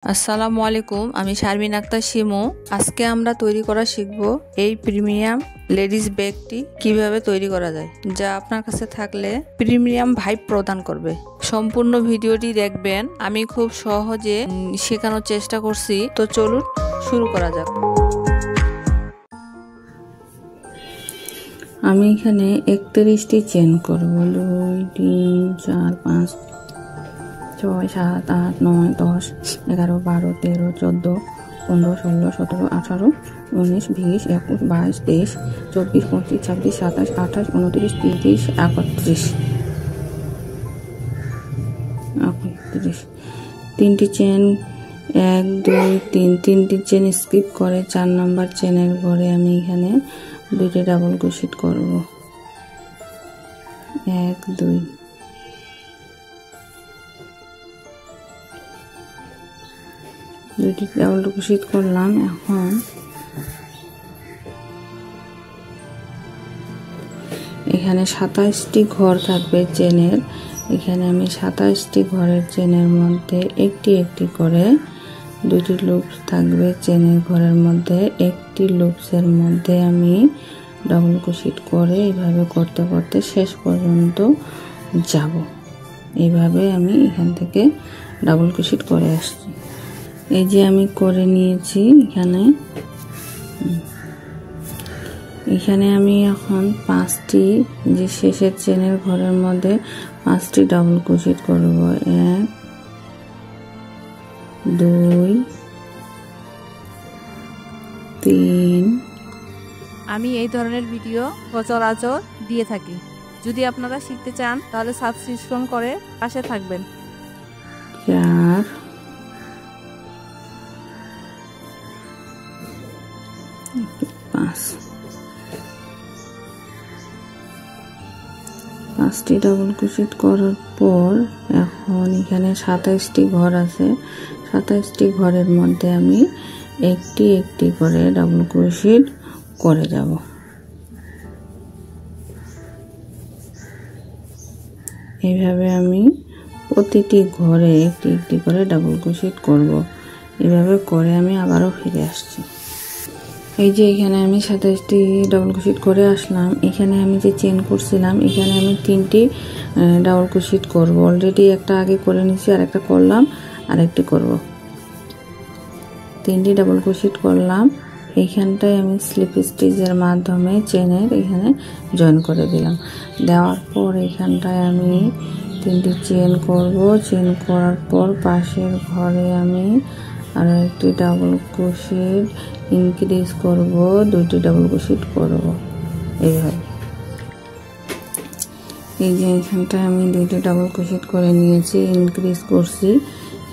আসসালামু আলাইকুম, আমি শারমিন আক্তার শিমু। আজকে আমরা তৈরি করা শিখব এই প্রিমিয়াম লেডিস ব্যাগটি কিভাবে তৈরি করা যায়, যা আপনার কাছে থাকলে প্রিমিয়াম ভাইব প্রদান করবে। সম্পূর্ণ ভিডিওটি দেখবেন। আমি খুব সহজে শেখানোর চেষ্টা করছি, তো চলুন শুরু করা যাক। আমি এখানে 31টি চেন করব। 2 3 4 5 6 7 8 9 10 11 12 13 14 15 16 17 18 19 20 21 22 23 24 25 26 27 28 29 30 31 তিনটি চেন 1 2 3 তিনটি চেন স্কিপ করে 4 নাম্বার চেনের ঘরে আমি এখানে দুইটি ডাবল ক্রোশেট করব। 1 2 দুইটি ডাবল ক্রোশেট করলাম। এখন এখানে 27টি ঘর থাকবে চেনের। এখানে আমি 27টি ঘরের চেনের মধ্যে একটি একটি করে দুটি লুপস থাকবে চেনের ঘরের মধ্যে। একটি লুপসের মধ্যে আমি ডাবল ক্রোশেট করে এইভাবে করতে করতে শেষ পর্যন্ত যাব। এইভাবে আমি এখান থেকে ডাবল ক্রোশেট করে আসছি। এই যে আমি করে নিয়েছি। এখানে আমি এখন 5টি যে শেষের চেনের ঘরের মধ্যে 5টি ডাবল ক্রোশেট করব। 1 2 3। আমি এই ধরনের ভিডিও সচরাচর দিয়ে থাকি। যদি আপনারা শিখতে চান তাহলে সাবস্ক্রিপশন করে পাশে থাকবেন। 4 5। 5টি ডাবল ক্রোশেট করার পর এখন এখানে 27টি ঘর আছে। 27টি ঘরের মধ্যে আমি একটি একটি করে ডাবল ক্রোশেট করে যাব। এইভাবে আমি প্রতিটি ঘরে একটি একটি করে ডাবল ক্রোশেট করব। এভাবে করে আমি আবারও ফিরে আসছি। এই যে এখানে আমি 27টি ডাবল ক্রোশেট করে আসলাম। এখানে আমি যে চেন করছিলাম এখানে আমি 3টি ডাবল ক্রোশেট করব। অলরেডি একটা আগে করে নিয়েছি, আর একটা করলাম, আর একটি করব। 3টি ডাবল ক্রোশেট করলাম। এইখানটায় আমি স্লিপ স্টিচের মাধ্যমে চেনের এখানে জয়েন করে দিলাম। দেওয়ার পর এখানটায় আমি 3টি চেন করব। চেন করার পর পাশের ঘরে আমি আরো একটি ডাবল ক্রোশেট ইনক্রিজ করব, 2টি ডাবল ক্রোশেট করব। এইভাবে এই যে এখানটায় আমি 2টি ডাবল ক্রোশেট করে নিয়েছি, ইনক্রিজ করছি।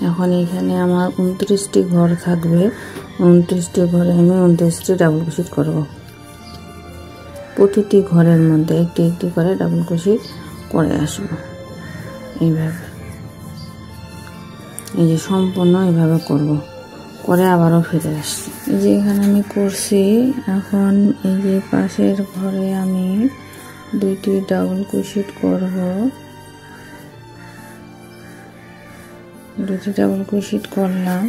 এখন এখানে আমার 29টি ঘর থাকবে। 29টি ঘরে আমি 29টি ডাবল ক্রোশেট করব। প্রতিটি ঘরের মধ্যে একটি একটি করে ডাবল ক্রোশেট করে আসব। এইভাবে এই যে সম্পূর্ণ এইভাবে করব, করে আবারও ফিরে আসছি। এই যে এখানে আমি করছি। এখন এই যে পাশের ঘরে আমি 2টি ডাবল ক্রোশেট করব। 2টি ডাবল ক্রোশেট করলাম।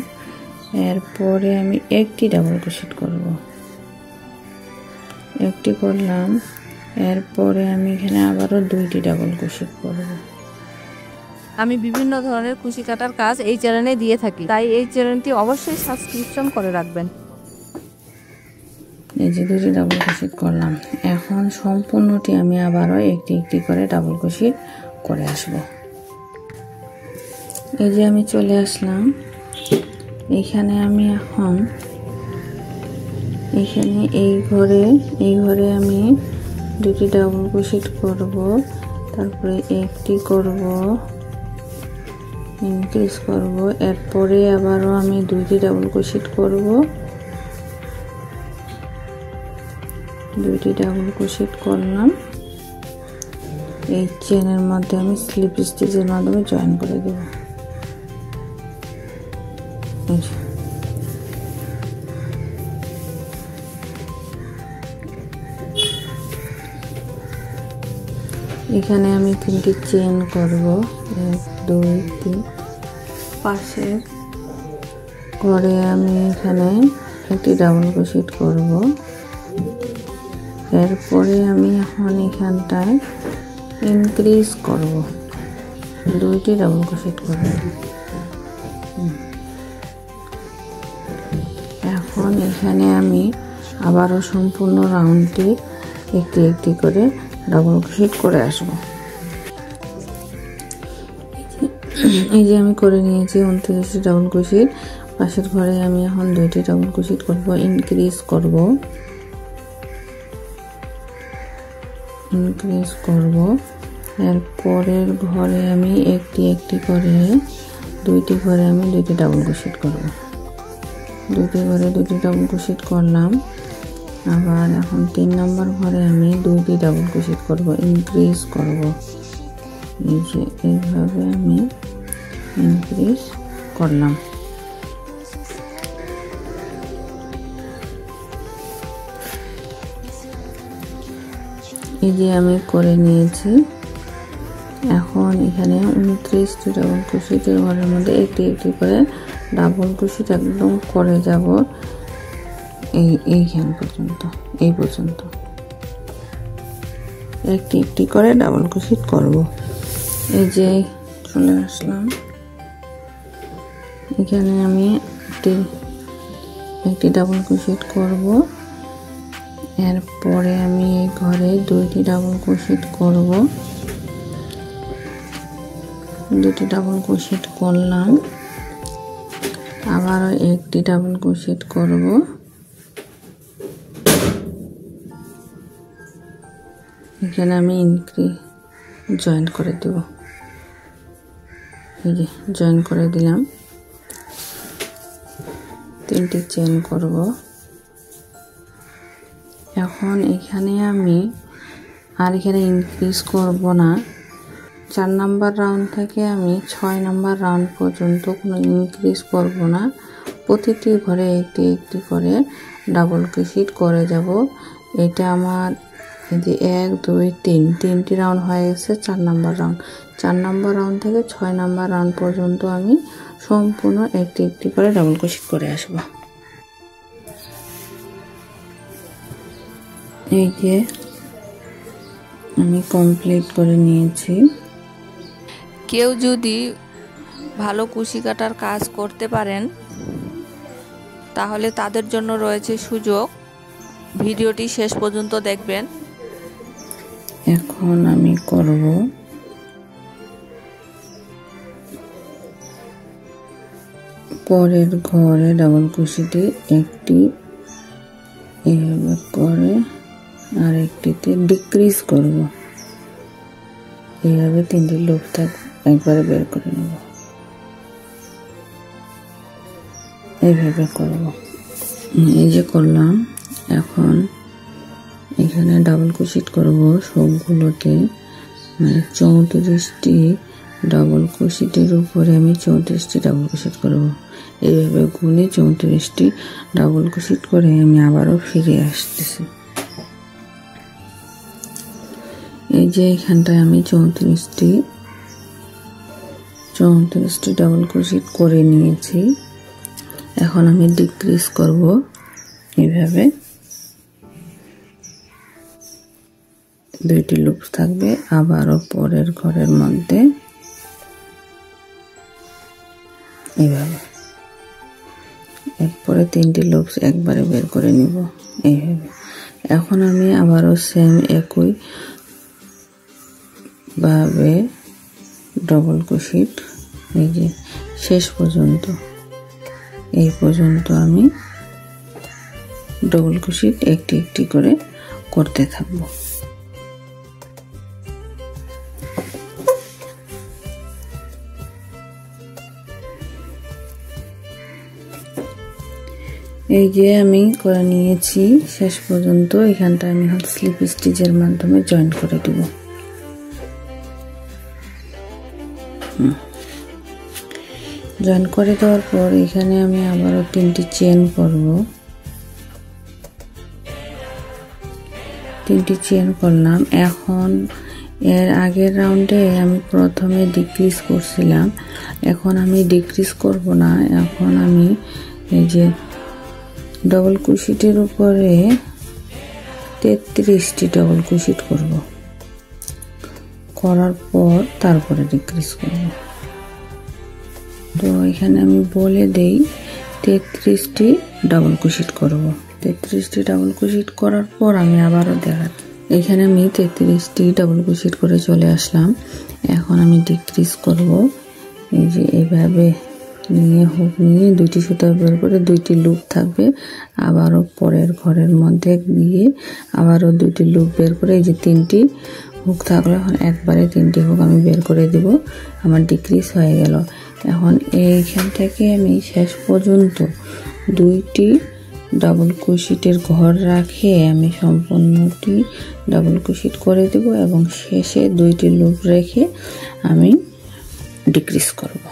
এরপরে আমি একটি ডাবল ক্রোশেট করব। একটি করলাম। এরপরে আমি এখানে আবারও 2টি ডাবল ক্রোশেট করব। আমি বিভিন্ন ধরনের কুশি কাটার কাজ এই চ্যানেলে দিয়ে থাকি, তাই এই চ্যানেলটি অবশ্যই সাবস্ক্রিপশন করে রাখবেন। এই যে 2টি ডাবল ক্রোশেট করলাম। এখন সম্পূর্ণটি আমি আবারও একটি একটি করে ডাবল ক্রোশেট করে আসব। এই যে আমি চলে আসলাম। এখানে আমি এখন এখানে এই ঘরে আমি 2টি ডাবল ক্রোশেট করব। তারপরে একটি করব, ইনক্রিজ করব। এরপরে আবারও আমি 2টি ডাবল ক্রোশেট করব। 2টি ডাবল ক্রোশেট করলাম। এই চেনের মধ্যে আমি স্লিপ স্টিচের মাধ্যমে জয়েন করে দেব। এখানে আমি 3টি চেন করব। 1 2 3। পাশের করে আমি এখানে একটি ডাবল ক্রোশেট করব। এরপরে আমি এখন এখানটায় ইনক্রিজ করব, দুইটি ডাবল ক্রোশেট করব। এখন এখানে আমি আবারও সম্পূর্ণ রাউন্ডটি একটি একটি করে ডাবল ক্রোশেট করে আসব। এই যে আমি করে নিয়েছি 29টি ডাবল ক্রোশেট। পাশের ঘরে আমি এখন দুইটি ডাবল ক্রোশেট করব, ইনক্রিজ করব। এরপরের ঘরে আমি একটি একটি করে দুইটি ঘরে আমি দুইটি ডাবল ক্রোশেট করব। দুইটি ঘরে দুইটি ডাবল ক্রোশেট করলাম। আবার এখন 3 নম্বর ঘরে আমি দুইটি ডাবল ক্রোশেট করব, ইনক্রিজ করব। এই যে এইভাবে আমি ইনক্রিজ করলাম। এই যে আমি করে নিয়েছি। এখন এখানে 29টি ডাবল ক্রোশেটের ঘরের মধ্যে একটি একটি করে ডাবল ক্রোশেট একদম করে যাব এইখান পর্যন্ত, এই পর্যন্ত একটি একটি করে ডাবল ক্রোশেট করব। এই যে চলে আসলাম। এখানে আমি একটি ডাবল ক্রোশেট করব। এরপরে আমি এই ঘরে দুইটি ডাবল ক্রোশেট করব। দুটি ডাবল ক্রোশেট করলাম, আবারও একটি ডাবল ক্রোশেট করব। এখানে আমি জয়েন করে দেব। এই যে জয়েন করে দিলাম। 3টি চেইন করব। এখন এখানে আমি আর এখানে ইনক্রিজ করব না। 4 নাম্বার রাউন্ড থেকে আমি 6 নাম্বার রাউন্ড পর্যন্ত কোনো ইনক্রিজ করব না। প্রতিটি ঘরে একটি একটি করে ডাবল ক্রোশেট করে যাব। এটা আমার এই যে 1 2 3 তিনটি রাউন্ড হয়ে গেছে। 4 নাম্বার রাউন্ড, 4 নাম্বার রাউন্ড থেকে 6 নাম্বার রাউন্ড পর্যন্ত আমি সম্পূর্ণ একটি একটি করে ডাবল ক্রোশেট করে আসব। এই যে আমি কমপ্লিট করে নিয়েছি। কেউ যদি ভালো কুশি কাটার কাজ করতে পারেন তাহলে তাদের জন্য রয়েছে সুযোগ। ভিডিওটি শেষ পর্যন্ত দেখবেন। এখন আমি করব পরের ঘরে ডাবল ক্রোশেটে একটি এভাবে করে আর একটিতে ডিক্রিজ করব। এইভাবে 3টি লুপ একবারে বের করে নেব। এইভাবে করব। এই যে করলাম। এখন এখানে ডাবল ক্রোশেট করব সবগুলোতে, মানে 34টি ডাবল ক্রোশেটের উপরে আমি 34টি ডাবল ক্রোশেট করব। এইভাবে গুনে 34টি ডাবল ক্রোশেট করে আমি আবারও ফিরে আসতেছি। এই যে এখানটায় আমি 34টি ডাবল ক্রোশেট করে নিয়েছি। এখন আমি ডিক্রিজ করব। এইভাবে 2টি লুপ থাকবে। আবারও পরের ঘরের মধ্যে এইভাবে, এরপরে 3টি লুপ একবারে বের করে নিব এইভাবে। এখন আমি আবারও সেম একই ভাবে ডাবল ক্রোশেট এই যে শেষ পর্যন্ত, এই পর্যন্ত আমি ডাবল ক্রোশেট একটি একটি করে করতে থাকবো। এই যে আমি করে নিয়েছি শেষ পর্যন্ত। এখানটা আমি স্লিপ স্টিচের মাধ্যমে জয়েন করে দেব। জয়েন করে দেওয়ার পর এখানে আমি আবারও 3টি চেইন করব। 3টি চেইন করলাম। এখন এর আগের রাউন্ডে আমি প্রথমে ডিক্রিজ করছিলাম, এখন আমি ডিক্রিজ করব না। এখন আমি এই যে ডবল কুশিটের উপরে 33টি ডবল কুশিট করব, করার পর তারপরে ডিক্রিজ করব। তো এখানে আমি বলে দেই 33টি ডাবল কুশিট করব। 33টি ডাবল কুশিট করার পর আমি আবারও দেখাচ্ছি। এখানে আমি 33টি ডাবল কুশিট করে চলে আসলাম। এখন আমি ডিক্রিজ করব। এই যে এইভাবে নিয়ে হুক নিয়ে দুইটি সুতা বের করে দুইটি লুপ থাকবে, আবারও পরের ঘরের মধ্যে গিয়ে আবারও দুইটি লুপ বের করে এই যে 3টি হুক থাকলো। এখন একবারে 3টি হুক আমি বের করে দিব, আমার ডিক্রিজ হয়ে গেল। এখন এইখান থেকে আমি শেষ পর্যন্ত 2টি ডাবল কুশিটের ঘর রাখে আমি সম্পূর্ণটি ডাবল কুশিট করে দেব এবং শেষে 2টি লুপ রেখে আমি ডিক্রিজ করব।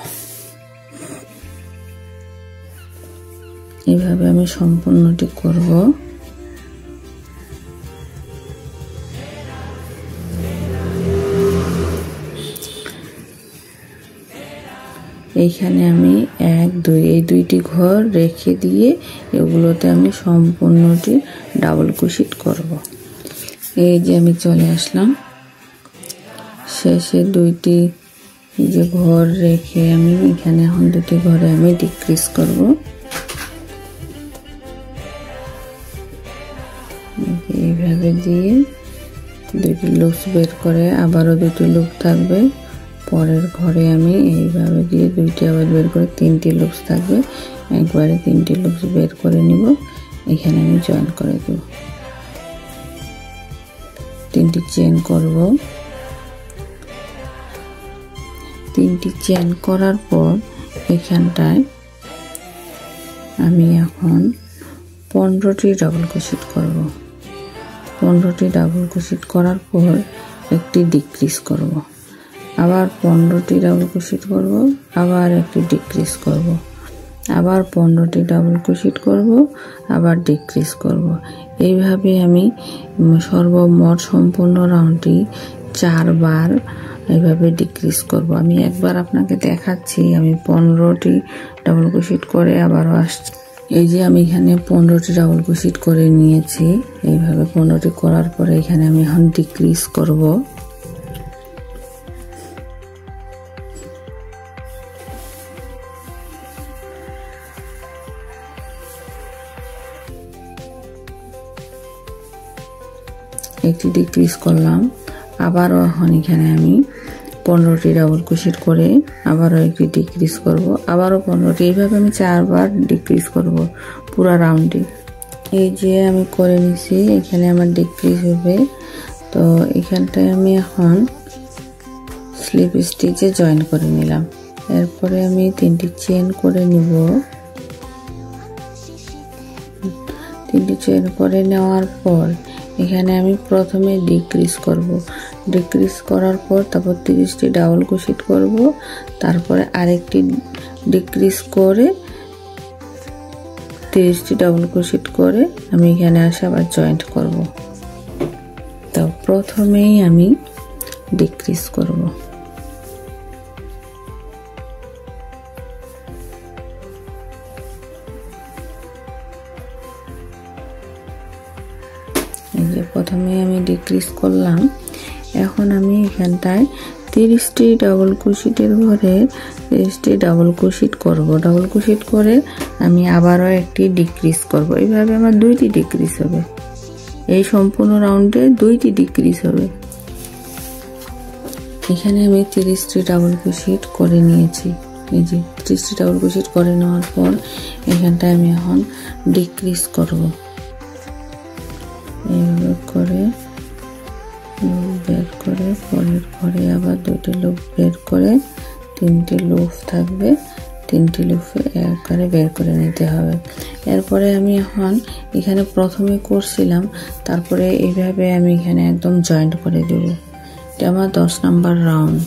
এইভাবে আমি সম্পূর্ণটি করব। এইখানে আমি 1 2 এই 2টি ঘর রেখে দিয়ে এগুলোতে আমি সম্পূর্ণটি ডাবল কুশিট করব। এই যে আমি চলে আসলাম, শেষে 2টি যে ঘর রেখে আমি এখানে এখন 2টি ঘরে আমি ডিক্রিজ করব। এইভাবে দিয়ে 2টি লুপ বের করে আবারও 2টি লুপ থাকবে, পরের ঘরে আমি এইভাবে দিয়ে 2টি আবার বের করে 3টি লুপ থাকবে, একবারে 3টি লুপ বের করে নিব। এখানে আমি জয়েন করে দেব, 3টি চেইন করব। 3টি চেইন করার পর এখানটায় আমি এখন 15টি ডাবল কুশিট করব। 15টি ডাবল কুশিট করার পর একটি ডিক্রিজ করব, আবার 15টি ডাবল কুশিট করব, আবার একটি ডিক্রিজ করব, আবার 15টি ডাবল কুশিট করব, আবার ডিক্রিজ করব। এইভাবে আমি সর্বমোট সম্পূর্ণ রাউন্ডটি 4 বার এইভাবে ডিক্রিজ করব। আমি একবার আপনাকে দেখাচ্ছি, আমি 15টি ডাবল কুশিট করে আবারও আসছি। এই যে আমি এখানে 15টি ডাবল কুশিট করে নিয়েছি। এইভাবে 15টি করার পরে এখানে আমি এখন ডিক্রিজ করব। একটি ডিক্রিজ করলাম, আবারও এখন এখানে আমি 15টি ডাবল কুশিট করে আবারও একটি ডিক্রিজ করব, আবারও 15টি, এইভাবে আমি 4 বার ডিক্রিজ করব পুরো রাউন্ডে। এই যে আমি করে নিছি, এখানে আমার ডিক্রিজ হবে। তো এখানটায় আমি এখন স্লিপ স্টিচে জয়েন করে নিলাম। এরপরে আমি 3টি চেইন করে নিব। 3টি চেইন করে নেওয়ার পর এখানে আমি প্রথমে ডিক্রিজ করব। ডিক্রিজ করার পর তারপর 30টি ডাবল কুশিট করব, তারপরে আরেকটি ডিক্রিজ করে 30টি ডাবল কুশিট করে আমি এখানে আসে আবার জয়েন্ট করব। তো প্রথমেই আমি ডিক্রিজ করব। এই যে প্রথমে আমি ডিক্রিজ করলাম। এখন আমি এখানটায় 30টি ডাবল কুশিটের ঘরে 30টি ডাবল কুশিট করব। ডাবল কুশিট করে আমি আবারও একটি ডিক্রিজ করব। এইভাবে আমার 2টি ডিক্রিজ হবে। এই সম্পূর্ণ রাউন্ডে 2টি ডিক্রিজ হবে। এখানে আমি 30টি ডাবল কুশিট করে নিয়েছি। এই যে 30টি ডাবল কুশিট করে নেওয়ার পর এখানটায় আমি এখন ডিক্রিজ করব। এইভাবে করে বের করে পরের ঘরে আবার 2টি লুপ বের করে 3টি লুপ থাকবে, 3টি লুপ একবারে বের করে নিতে হবে। এরপরে আমি এখন এখানে প্রথমে করছিলাম, তারপরে এইভাবে আমি এখানে একদম জয়েন্ট করে দেব। এটা আমার 10 নাম্বার রাউন্ড।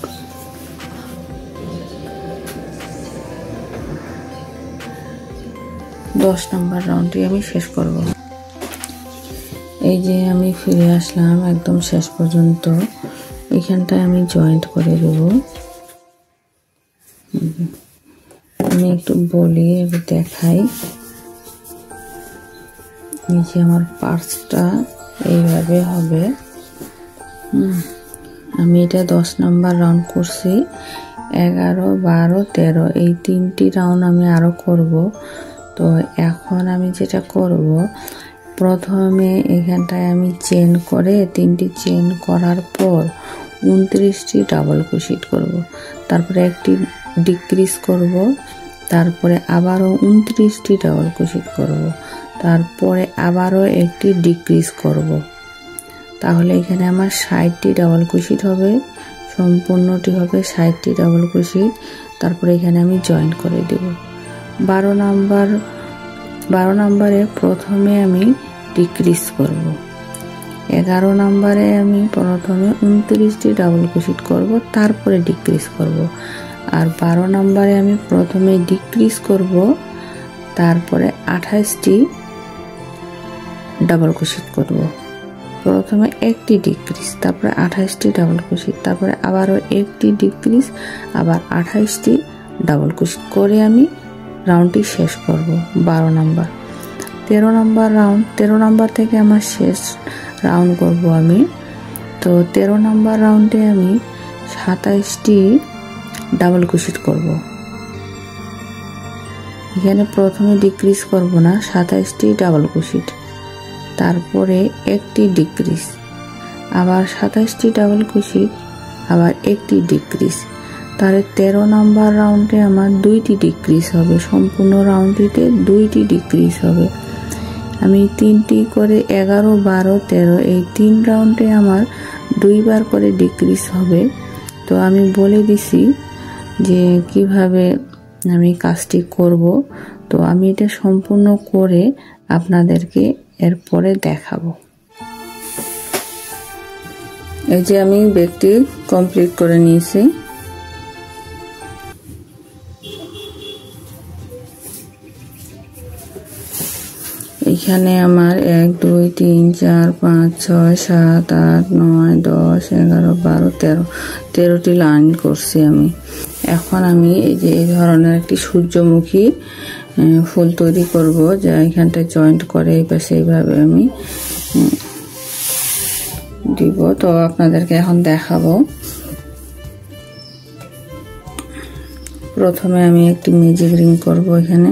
রাউন্ডটি আমি শেষ করব। এই যে আমি ফিরে আসলাম একদম শেষ পর্যন্ত। এখানটায় আমি জয়েন্ট করে দেব। আমি একটু বলি দেখাই। এই যে আমার পার্সটা এইভাবে হবে। আমি এটা 10 নাম্বার রাউন্ড করছি। 11, 12, 13 এই 3টি রাউন্ড আমি আরো করব। তো এখন আমি যেটা করব, প্রথমে এখানটায় আমি চেন করে 3টি চেন করার পর 29টি ডাবল ক্রোশেট করব। তারপরে একটি ডিক্রিজ করব, তারপরে আবারও 29টি ডাবল ক্রোশেট করব, তারপরে আবারও একটি ডিক্রিজ করব। তাহলে এখানে আমার 60টি ডাবল ক্রোশেট হবে, সম্পূর্ণটি হবে 60টি ডাবল ক্রোশেট। তারপরে এখানে আমি জয়েন করে দেব। 12 নাম্বারে প্রথমে আমি ডিক্রিজ করব। 11 নাম্বারে আমি প্রথমে 29টি ডাবল ক্রোশেট করব, তারপরে ডিক্রিজ করব। আর 12 নাম্বারে আমি প্রথমে ডিক্রিজ করব, তারপরে 28টি ডাবল ক্রোশেট করব। প্রথমে একটি ডিক্রিজ, তারপরে 28টি ডাবল ক্রোশেট, তারপরে আবারও একটি ডিক্রিজ, আবার 28টি ডাবল ক্রোশেট করে আমি রাউন্ডটি শেষ করব। 12 নাম্বার। 13 নাম্বার রাউন্ড, 13 নাম্বার থেকে আমার শেষ রাউন্ড করব আমি। তো 13 নাম্বার রাউন্ডে আমি 27টি ডাবল ক্রোশেট করব। এখানে প্রথমে ডিক্রিজ করব না, 27টি ডাবল ক্রোশেট, তারপরে একটি ডিক্রিজ, আবার 27টি ডাবল ক্রোশেট, আবার একটি ডিক্রিজ। তাহলে 13 নাম্বার রাউন্ডে আমার 2টি ডিক্রিজ হবে। সম্পূর্ণ রাউন্ডটিতে 2টি ডিক্রিজ হবে। আমি 3টি করে 11, 12, 13 এই 3 রাউন্ডে আমার 2বার করে ডিক্রিজ হবে। তো আমি বলে দিছি যে কিভাবে আমি কাজটি করব। তো আমি এটা সম্পূর্ণ করে আপনাদেরকে এরপরে দেখাবো। এই যে আমি ব্যাগটি কমপ্লিট করে নিয়েছি। এখানে আমার 1, 2, 3, 4, 5, 6, 7, 8, 9, 10, 11, 12, 13টি লাইন করছি আমি। এখন আমি এই যে এই ধরনের একটি সূর্যমুখী ফুল তৈরি করব, যা এখানটা জয়েন্ট করে এই পাশে এইভাবে আমি দিব। তো আপনাদেরকে এখন দেখাবো। প্রথমে আমি একটি ম্যাজিক রিং করব। এখানে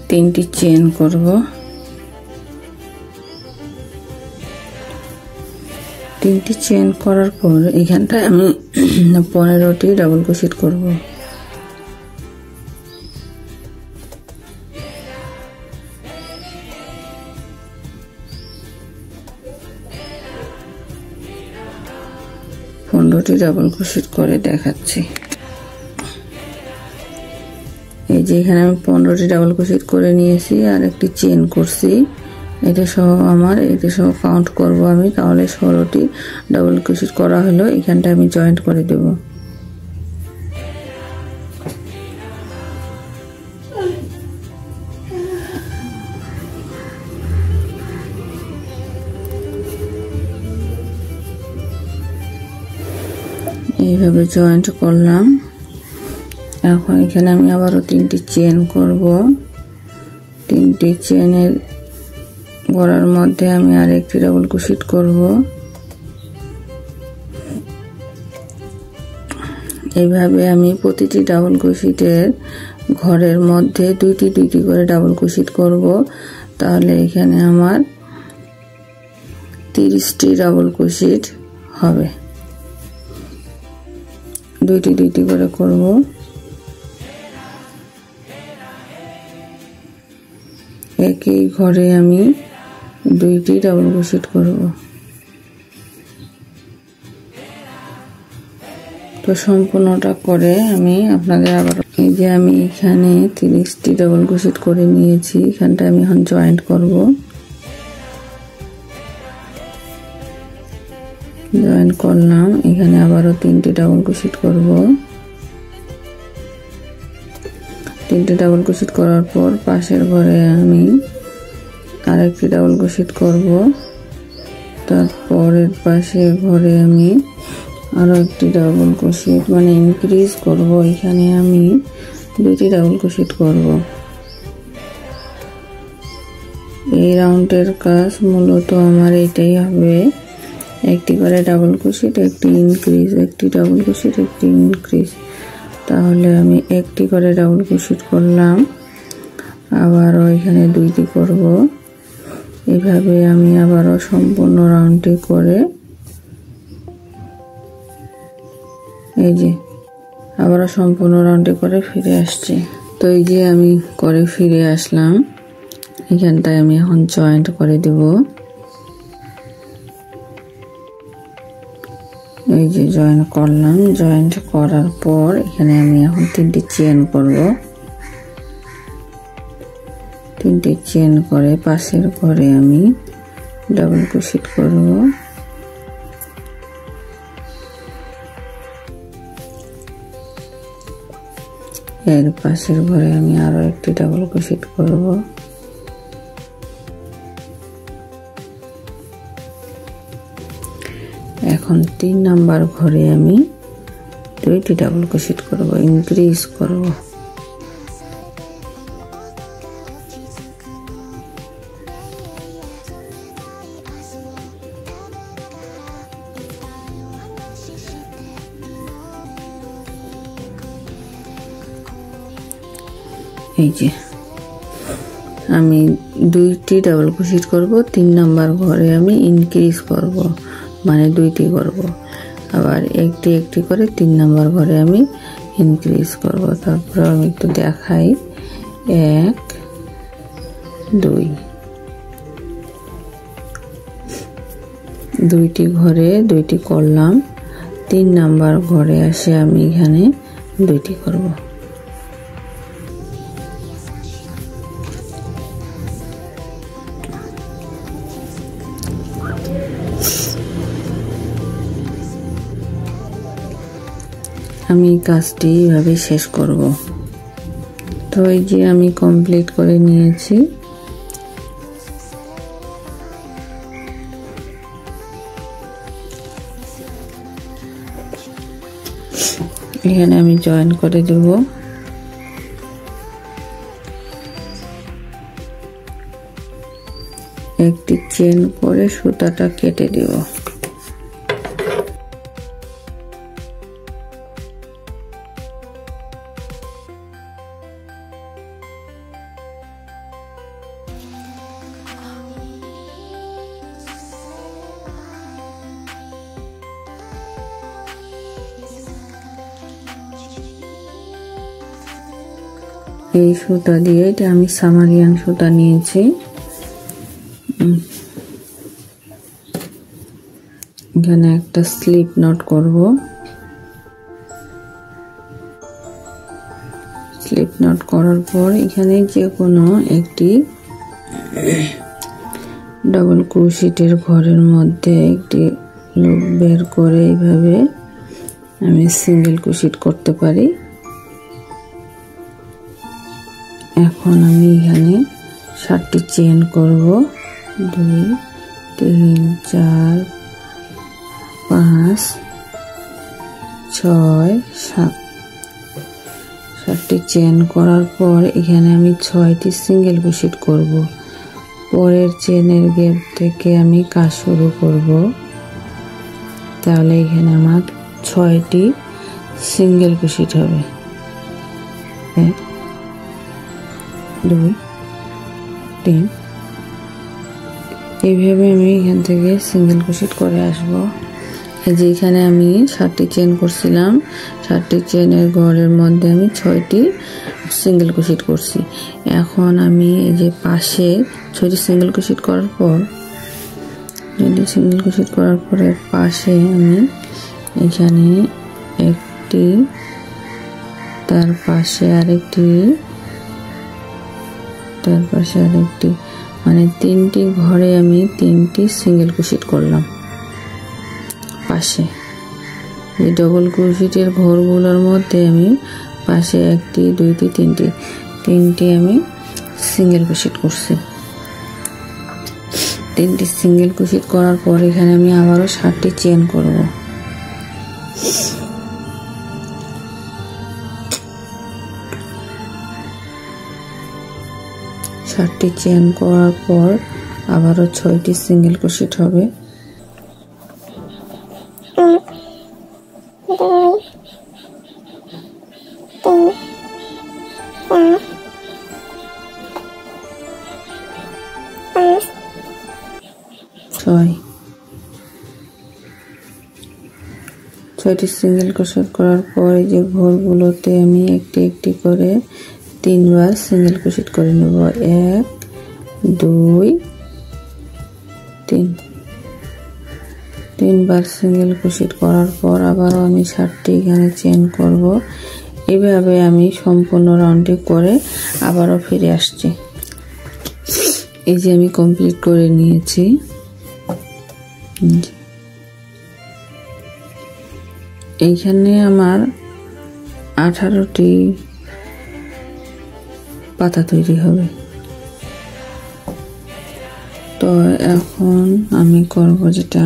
3টি চেন করব। 3টি চেন করার পর এখানটায় আমি 15টি ডাবল ক্রোশেট করব। ডাবল ক্রোশেট করে দেখাচ্ছি। এই যে এখানে আমি 15টি ডাবল ক্রোশেট করে নিয়েছি, আর একটি চেন করছি। এটা সহ এটা সহ কাউন্ট করব আমি, তাহলে 16টি ডাবল ক্রোশেট করা হলো। এখানটা আমি জয়েন্ট করে দেব। এইভাবে জয়েন্ট করলাম। এখন এখানে আমি আবারও 3টি চেন করব। 3টি চেনের করার মধ্যে আমি আরেকটি ডাবল ক্রোশেট করব। এইভাবে আমি প্রতিটি ডাবল ক্রোশেটের ঘরের মধ্যে 2টি করে ডাবল ক্রোশেট করব। তাহলে এখানে আমার 30টি ডাবল ক্রোশেট হবে। 2টি করে করব। একই ঘরে আমি 2টি ডাবল ক্রোশেট করব। তো সম্পূর্ণটা করে আমি আপনাদের আবার, এই যে আমি এখানে 30টি ডাবল ক্রোশেট করে নিয়েছি। এখানটা আমি এখন জয়েন্ট করব। জয়েন্ট করলাম। এখানে আবারও 3টি ডাবল ক্রোশেট করব। 3টি ডাবল ক্রোশেট করার পর পাশের ঘরে আমি আরেকটি ডাবল ক্রোশেট করব। তারপরের পাশের ঘরে আমি আরো একটি ডাবল ক্রোশেট মানে ইনক্রিজ করব। এখানে আমি দুইটি ডাবল ক্রোশেট করব। এই রাউন্ডের কাজ মূলত আমার এটাই হবে, একটি করে ডাবল ক্রোশেট, একটি ইনক্রিজ, একটি ডাবল ক্রোশেট, একটি ইনক্রিজ। তাহলে আমি একটি করে ডাবল ক্রোশেট করলাম, আবারও এখানে দুইটি করব। এভাবে আমি আবারও সম্পূর্ণ রাউন্ডটি করে, এই যে আবারও সম্পূর্ণ রাউন্ডটি করে ফিরে আসছি। তো এই যে আমি করে ফিরে আসলাম, এখানটায় আমি এখন জয়েন্ট করে দেব। এই যে জয়েন্ট করলাম, জয়েন্ট করার পর এখানে আমি এখন 3টি চেন করব। 3টি চেন করে পাশের ঘরে আমি ডাবল ক্রোশেট করব। এর পাশের ঘরে আমি আরো একটি ডাবল ক্রোশেট করব। এখন 3 নাম্বার ঘরে আমি 2টি ডাবল ক্রোশেট করব, ইনক্রিজ করব। এই যে আমি 2টি ডাবল ক্রোশেট করব, 3 নাম্বার ঘরে আমি ইনক্রিজ করব, মানে 2টি করব। আবার একটি একটি করে 3 নাম্বার ঘরে আমি ইনক্রিজ করব। তারপর আমি একটু দেখাই, 1 2, 2টি ঘরে 2টি করলাম, 3 নাম্বার ঘরে আসে আমি এখানে 2টি করব। আমি কাজটি এইভাবে শেষ করব। তো এই যে আমি কমপ্লিট করে নিয়েছি। এখানে আমি জয়েন করে দেব। একটি চেন করে সুতাটা কেটে দেব। এই সুতা দিয়ে, এটা আমি সামারিয়ান সুতা নিয়েছি। এখানে একটা স্লিপ নট করব। স্লিপ নট করার পর এখানে যে কোনো একটি ডাবল ক্রোশেটের ঘরের মধ্যে একটি লুপ বের করে এইভাবে আমি সিঙ্গেল ক্রোশেট করতে পারি। এখন আমি এখানে 7টি চেন করব, 2 3 4 5 6 7। 7টি চেন করার পর এখানে আমি 6টি সিঙ্গেল ক্রোশেট করব। পরের চেনের গ্যাপ থেকে আমি কাজ শুরু করব। তাহলে এখানে আমার 6টি সিঙ্গেল ক্রোশেট হবে। 1 2 3। এইভাবে আমি এখান থেকে সিঙ্গেল ক্রোশেট করে আসব। এই যে এখানে আমি 7টি চেন করছিলাম, 7টি চেনের ঘরের মধ্যে আমি 6টি সিঙ্গেল ক্রোশেট করছি। এখন আমি এই যে পাশে 6টি সিঙ্গেল ক্রোশেট করার পর, পাশে আমি এখানে একটি, তার পাশে আরেকটি, তার পাশে আরেকটি, মানে 3টি ঘরে আমি 3টি সিঙ্গেল ক্রোশেট করলাম। পাশে এই ডাবল ক্রোশেটের ঘরগুলোর মধ্যে আমি পাশে 1টি 2টি 3টি আমি সিঙ্গেল ক্রোশেট করছি। 3টি সিঙ্গেল ক্রোশেট করার পর এখানে আমি আবারও 7টি চেন করব। 7টি চেন করার পর আবারও 6টি সিঙ্গেল ক্রোশেট হবে। ছয়টি সিঙ্গেল ক্রোশেট করার পর এই যে ঘরগুলোতে আমি একটি একটি করে 3বার সিঙ্গেল ক্রোশেট করে নেব। 1 2 3 3বার সিঙ্গেল ক্রোশেট করার পর আবারও আমি 7টি এখানে চেন করব। এইভাবে আমি সম্পূর্ণ রাউন্ডটি করে আবারও ফিরে আসছি। এই যে আমি কমপ্লিট করে নিয়েছি। এইখানে আমার 18টি পাতা তৈরি হবে। তো এখন আমি করব যেটা,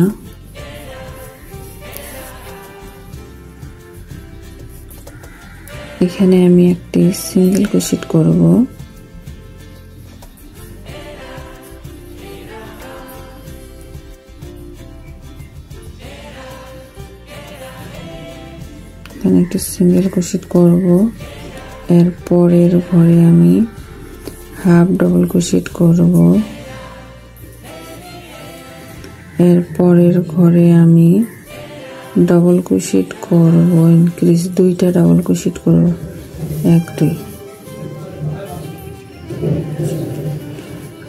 এখানে আমি একটি সিঙ্গেল ক্রোশেট করব। এখানে একটি সিঙ্গেল ক্রোশেট করব। এর পরের ঘরে আমি হাফ ডাবল ক্রোশেট করব। এর পরের ঘরে আমি ডাবল ক্রোশেট করব, ইনক্রিজ 2টা ডাবল ক্রোশেট করব। 1 2।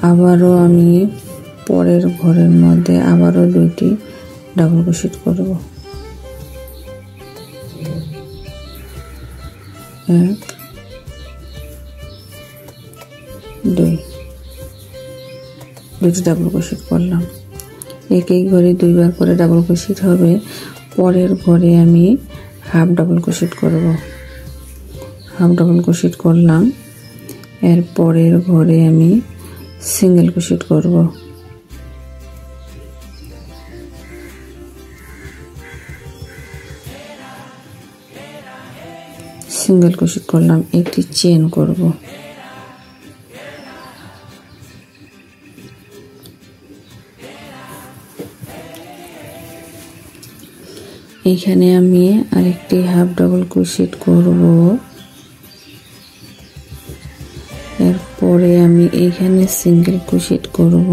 আবারও আমি পরের ঘরের মধ্যে আবারও 2টি ডাবল ক্রোশেট করব। 1 2, 2টি ডাবল ক্রোশেট করলাম। একই ঘরে 2বার করে ডাবল ক্রোশেট হবে। পরের ঘরে আমি হাফ ডাবল ক্রোশেট করব। হাফ ডাবল ক্রোশেট করলাম। এর পরের ঘরে আমি সিঙ্গেল ক্রোশেট করব। সিঙ্গেল ক্রোশেট করলাম, একটি চেন করব। এখানে আমি আরেকটি হাফ ডাবল ক্রোশেট করব। এরপরে আমি এখানে সিঙ্গেল ক্রোশেট করব।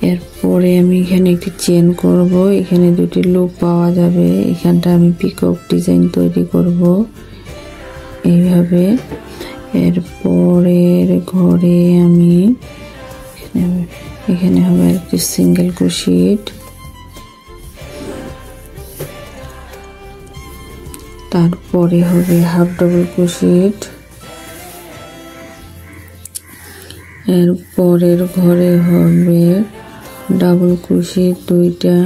এরপরে আমি এখানে একটি চেন করব। এখানে 2টি লুপ পাওয়া যাবে। এখানটা আমি পিকক ডিজাইন তৈরি করব এইভাবে। এরপরের ঘরে আমি এখানে হবে একটি সিঙ্গেল ক্রোশেট। তারপরে হবে হাফ ডাবল ক্রোশেট। এর পরের ঘরে হবে ডাবল ক্রোশেট 2টা।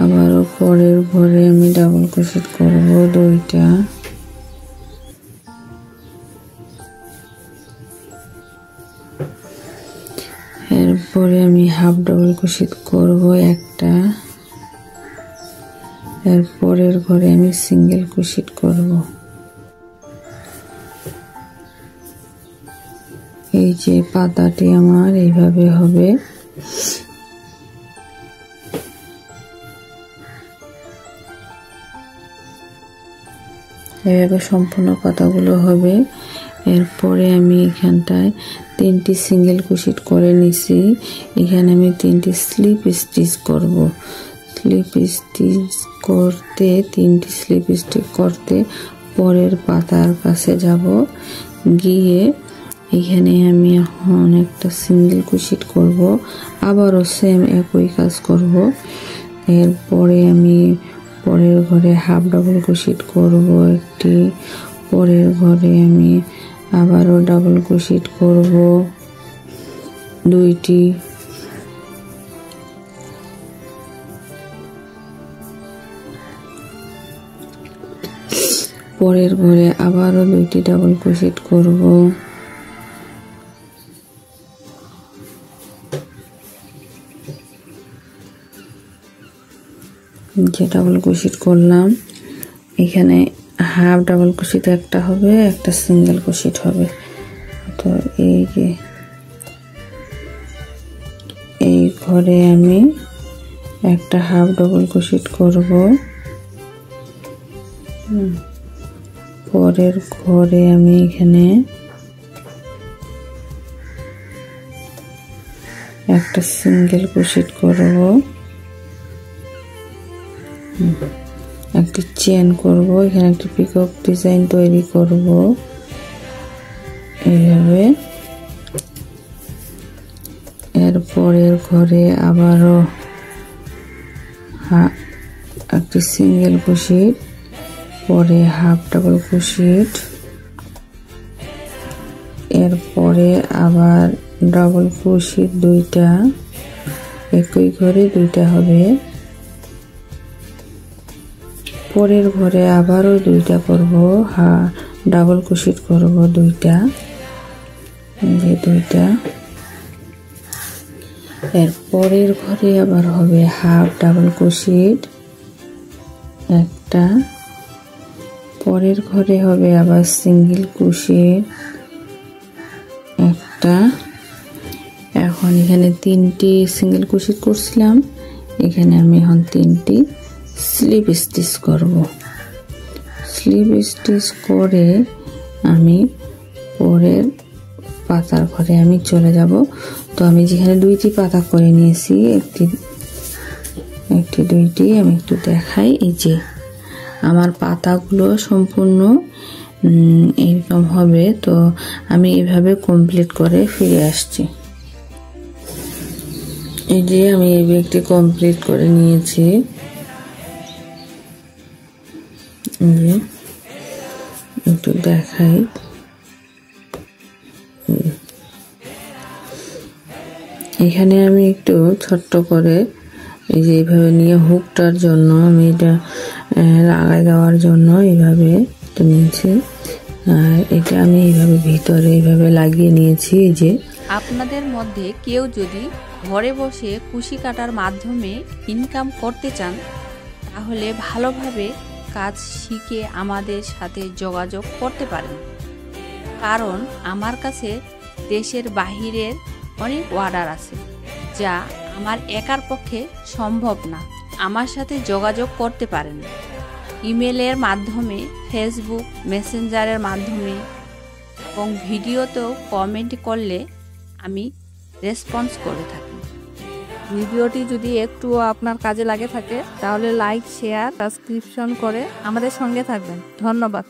আবারও পরের ঘরে আমি ডাবল ক্রোশেট করব 2টা। এরপরে আমি হাফ ডাবল ক্রোশেট করব 1টা। এর পরের ঘরে আমি সিঙ্গেল ক্রোশেট করব। এই যে পাতাটি আমার এইভাবে হবে। এভাবে সম্পূর্ণ পাতাগুলো হবে। এরপরে আমি এখানটায় 3টি সিঙ্গেল ক্রোশেট করে নিছি। এখানে আমি 3টি স্লিপ স্টিচ করব। স্লিপ স্টিচ করতে 3টি স্লিপ স্টিচ করতে পরের পাতার কাছে যাব। গিয়ে এখানে আমি এখন একটা সিঙ্গেল ক্রোশেট করব। আবারও সেম একই কাজ করব। এরপরে আমি পরের ঘরে হাফ ডাবল ক্রোশেট করব একটি। পরের ঘরে আমি আবারও ডাবল ক্রোশেট করব 2টি। পরের ঘরে আবারও 2টি ডাবল ক্রোশেট করব। যে ডাবল ক্রোশেট করলাম, এখানে হাফ ডাবল কুশিতে একটা হবে, একটা সিঙ্গেল কুশিট হবে। তো এই যে এই ঘরে আমি একটা হাফ ডাবল কুশিট করব। পরের ঘরে আমি এখানে একটা সিঙ্গেল কুশিট করব, একটি চেন করব, এখানে একটি পিকক ডিজাইন তৈরি করব এইভাবে। এরপরের ঘরে আবারও একটি সিঙ্গেল কুশিট, পরে হাফ ডাবল কুশিট, এরপরে আবার ডাবল কুশিট দুইটা, একই ঘরে দুইটা হবে। পরের ঘরে আবারও দুইটা করব, ডাবল কুশিট করব দুইটা, যে দুইটা। এর পরের ঘরে আবার হবে হাফ ডাবল কুশিট একটা, পরের ঘরে হবে আবার সিঙ্গেল কুশিট একটা। এখন এখানে 3টি সিঙ্গেল কুশিট করছিলাম, এখানে আমি এখন 3টি স্লিপ স্টিচ করব। স্লিপ স্টিচ করে আমি পরের পাতার ঘরে আমি চলে যাব। তো আমি যেখানে 2টি পাতা করে নিয়েছি, একটি 2টি আমি একটু দেখাই। এই যে আমার পাতাগুলো সম্পূর্ণ এরকম হবে। তো আমি এভাবে কমপ্লিট করে ফিরে আসছি। এই যে আমি এই ব্যাগটি কমপ্লিট করে নিয়েছি। একটু দেখাই, এখানে আমি একটু ছোট্ট করে এই যে এইভাবে নিয়ে হুকটার জন্য আমি এটা লাগাই দেওয়ার জন্য এইভাবে নিয়েছি। আর এটা আমি এইভাবে ভিতরে এইভাবে লাগিয়ে নিয়েছি। এই যে আপনাদের মধ্যে কেউ যদি ঘরে বসে কুশি কাটার মাধ্যমে ইনকাম করতে চান, তাহলে ভালোভাবে কাজ শিখে আমাদের সাথে যোগাযোগ করতে পারেন। কারণ আমার কাছে দেশের বাহিরের অনেক অর্ডার আছে, যা আমার একার পক্ষে সম্ভব না। আমার সাথে যোগাযোগ করতে পারেন ইমেলের মাধ্যমে, ফেসবুক মেসেঞ্জারের মাধ্যমে, এবং ভিডিওতেও কমেন্ট করলে আমি রেসপন্স করে থাকি। ভিডিওটি যদি একটুও আপনার কাজে লাগে থাকে, তাহলে লাইক, শেয়ার, সাবস্ক্রিপশন করে আমাদের সঙ্গে থাকবেন। ধন্যবাদ।